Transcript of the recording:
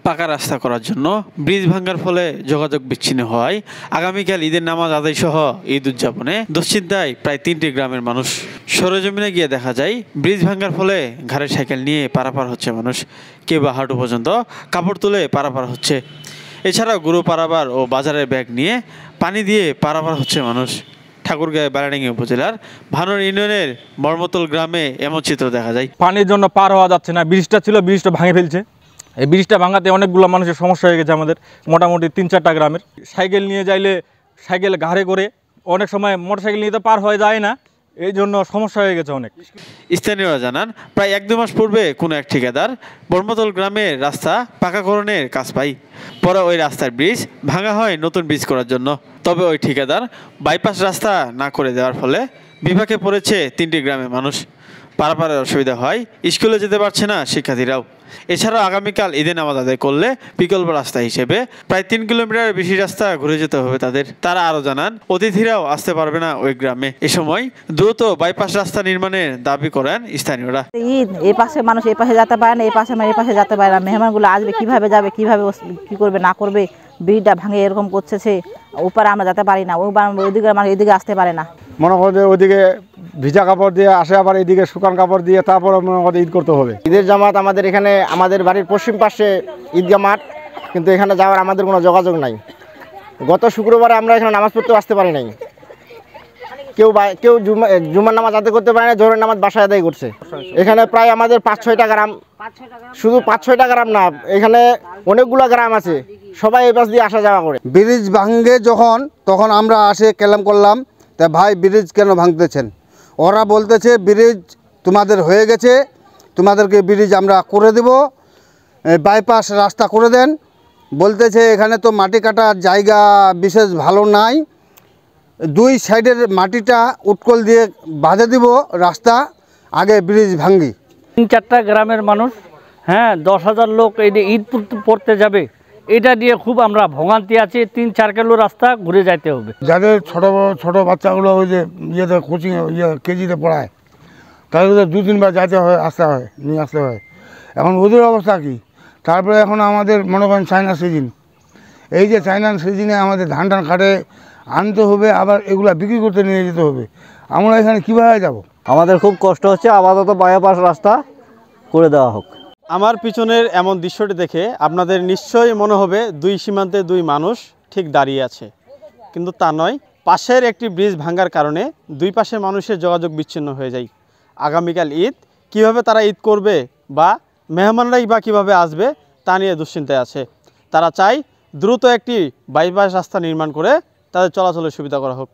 পাকা রাস্তা করার জন্য ব্রিজ ভাঙার ফলে যোগাযোগ বিচ্ছিন্ন হওয়ায় আগামীকাল ঈদের নামাজ আদায় সহ ঈদ উদযাপনে দুশ্চিন্তায় প্রায় 3টি গ্রামের মানুষ। সরেজমিনে গিয়ে দেখা যায় ব্রিজ ভাঙার ফলে ঘাড়ে সাইকেল নিয়ে পারাপার হচ্ছে মানুষ, কেউ বা হাঁটু পর্যন্ত কাপড় তুলে পারাপার হচ্ছে। এছাড়াও গরু পারাবার ও বাজারের ব্যাগ নিয়ে পানি দিয়ে পারাপার হচ্ছে মানুষ। ঠাকুরগাঁও বারাডাঙ্গি উপজেলার ভানোর ইউনিয়নের মর্মতল গ্রামে এমন চিত্র দেখা যায়। পানির জন্য পার হওয়া যাচ্ছে না, ব্রিজটা ছিল, ব্রিজটা ভাঙে ফেলছে। এই ব্রিজটা ভাঙাতে অনেকগুলো মানুষের সমস্যা হয়ে গেছে আমাদের, মোটামুটি 3-4টা গ্রামের। সাইকেল নিয়ে যাইলে সাইকেল ঘাড়ে করে, অনেক সময় মোটরসাইকেল নিয়ে তো পার হয়ে যায় না, এই জন্য সমস্যা হয়ে গেছে অনেক। স্থানীয়রা জানান, প্রায় 1-2 মাস পূর্বে কোনো এক ঠিকাদার বর্মতল গ্রামের রাস্তা পাকাকরণের কাজ পায়। পরে ওই রাস্তার ব্রিজ ভাঙা হয় নতুন ব্রিজ করার জন্য। তবে ওই ঠিকাদার বাইপাস রাস্তা না করে দেওয়ার ফলে বিপাকে পড়েছে 3টি গ্রামের মানুষ। পারাপারের অসুবিধা হয়, স্কুলে যেতে পারছে না শিক্ষার্থীরাও। এছাড়াও আগামীকাল ঈদের নামাজ আদায় করলে বিকল্প রাস্তা হিসেবে প্রায় 3 কিলোমিটার বেশি রাস্তা ঘুরে যেতে হবে তাদের। তারা আরও জানান, অতিথিরাও আসতে পারবে না ওই গ্রামে। এ সময় দ্রুত বাইপাস রাস্তা নির্মাণের দাবি করেন স্থানীয়রা। ঈদ, এই পাশে মানুষ এই পাশে যেতে পারে না, এই পাশে এই পাশে যেতে পারে না। মেহমানগুলো আসবে, কিভাবে যাবে, কিভাবে কি করবে না করবে, ব্রিজটা ভাঙে এরকম করছে, ওপারে আমরা যেতে পারি না, ওইদিকে মানুষ এদিকে আসতে পারে না। মনে করে ওইদিকে ভিজা কাপড় দিয়ে আসে, আবার এদিকে শুকান কাপড় দিয়ে তারপরে মনে করে ঈদ করতে হবে। ঈদের জামাত আমাদের এখানে, আমাদের বাড়ির পশ্চিম পাশে ঈদগাহ মাঠ, কিন্তু এখানে যাওয়ার আমাদের কোনো যোগাযোগ নাই। গত শুক্রবারে আমরা এখানে নামাজ পড়তেও আসতে পারি নাই। কেউ জুমার নামাজ আদায় করতে পারে না, জোহরের নামাজ বাসায় আদায় করছে। এখানে প্রায় আমাদের 5-6টা গ্রাম, শুধু 5-6টা গ্রাম না, এখানে অনেকগুলো গ্রাম আছে, সবাই এই পাশ দিয়ে আসা যাওয়া করে। ব্রিজ ভাঙে তখন আমরা আসে ক্লেম করলাম, তা ভাই ব্রিজ কেন ভাঙতেছেন? ওরা বলতেছে ব্রিজ তোমাদের হয়ে গেছে, তোমাদেরকে ব্রিজ আমরা করে দেব, বাইপাস রাস্তা করে দেন। বলতেছে এখানে তো মাটি কাটার জায়গা বিশেষ ভালো নাই, 2 সাইডের মাটিটা উৎকল দিয়ে বাঁধে দিব রাস্তা, আগে ব্রিজ ভাঙ্গি। 3-4টা গ্রামের মানুষ, 10,000 লোক এই ঈদ পড়তে যাবে, এটা দিয়ে খুব আমরা ভোগান্তি আছি। 3-4 কিলো রাস্তা ঘুরে যাইতে হবে। যাদের ছোট বাচ্চাগুলো ওই যে ইয়েতে কোচিং কেজিতে পড়ায়, তাদের 2-3 বার যাইতে হয়, নিয়ে আসতে হয়। এখন ওদের অবস্থা কী? তারপরে এখন আমাদের মনে করেন চায়না সিজন, এই যে চায়না সিজনে আমাদের ধান কাটে আনতে হবে, আবার এগুলা বিক্রি করতে নিয়ে যেতে হবে। আমরা এখানে কীভাবে যাব? আমাদের খুব কষ্ট হচ্ছে, আপাতত বাইপাস রাস্তা করে দেওয়া হোক। আমার পিছনের এমন দৃশ্যটি দেখে আপনাদের নিশ্চয়ই মনে হবে 2 সীমান্তে 2 মানুষ ঠিক দাঁড়িয়ে আছে, কিন্তু তা নয়। পাশের একটি ব্রিজ ভাঙার কারণে 2 পাশের মানুষের যোগাযোগ বিচ্ছিন্ন হয়ে যায়। আগামীকাল ঈদ, কিভাবে তারা ঈদ করবে বা মেহমানরাই বা কীভাবে আসবে তা নিয়ে দুশ্চিন্তায় আছে। তারা চায় দ্রুত একটি বাইপাস রাস্তা নির্মাণ করে তাদের চলাচলের সুবিধা করা হোক।